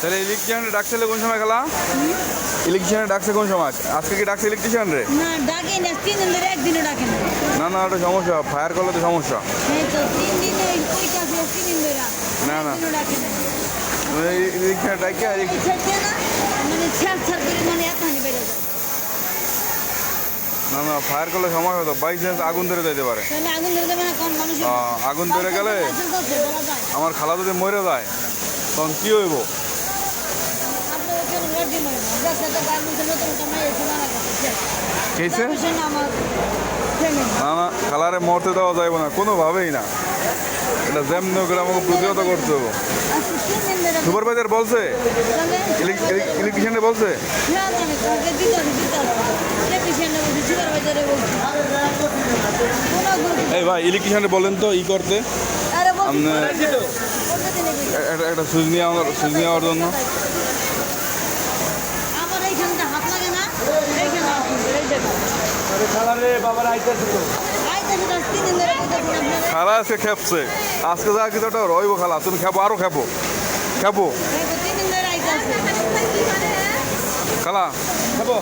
তাহলে ইলেকট্রিশিয়ান ডাকছিল কোন সময় খেলা? ইলেকট্রিশিয়ান ডাকছে কোন সময়? আজকে কি ডাকছে ইলেকট্রিশিয়ান রে? না ডাকে না, 3 দিন ধরে একদিনও ডাকে না। না না, ওটা সমস্যা, ফায়ার করলে তো সমস্যা। এই তো 3 দিন ওইটা আছে, 3 দিন ধরে না না, একদিনও ডাকে না। ইলেকট্রিশিয়ান ডাকে এই ছাড়ছে না, মানে ছাড় করে মানে এত হানি বেড়ে যায়। না না, ফায়ার করলে সমস্যা তো, বাই চান্স আগুন ধরে যেতে পারে। তাহলে আগুন ধরে যাবে না, কোন মানুষ আগুন ধরে গেলে বলা যায়। আমার খালা যদি মরে যায় তখন কি হইব? আপনারা কেন রেডি নয় না? দেশে তো গার্মেন্টসের নতুন কামাই এসে মারা গেছে। খেয়েছে? তারপরে আমার ফ্যামিলি না না, খালারে মরতে দেওয়া যাইব না কোনোভাবেই না। এটা যেমন করে আমাকে প্রতিহত করতে হবে। আজকে 3 দিন ধরে সুপারভাইজার বলছে, তাহলে ইলেকট্রিশিয়ানে বলছে। না জানি কাকে দিতে টেকনিশিয়ানে বলছি, সুপারভাইজারে বলছি। কোনো গুরুত্ব এই ভাই, ইলেকট্রিশিয়ানে বলেন তো ই করতে, আরে বলছি আপনি বলতে দিনে কি? একটা সুইচ নেওয়ার জন্য। আমার এইখানটা হাত লাগে না, এইখানে হাত লাগে, এই জায়গা। খালারে বাবার আইতেছে তো। আইতাছি তো 3 দিন ধরে বলতেছি আপনারা। খালা আজকে খেপছে, আজকে যা কিছু ওটা রইব খালা, তুমি খেপো, আরো খেপো খেপো এই তো 3 দিন ধরে আইতাছি। খালা। খাবো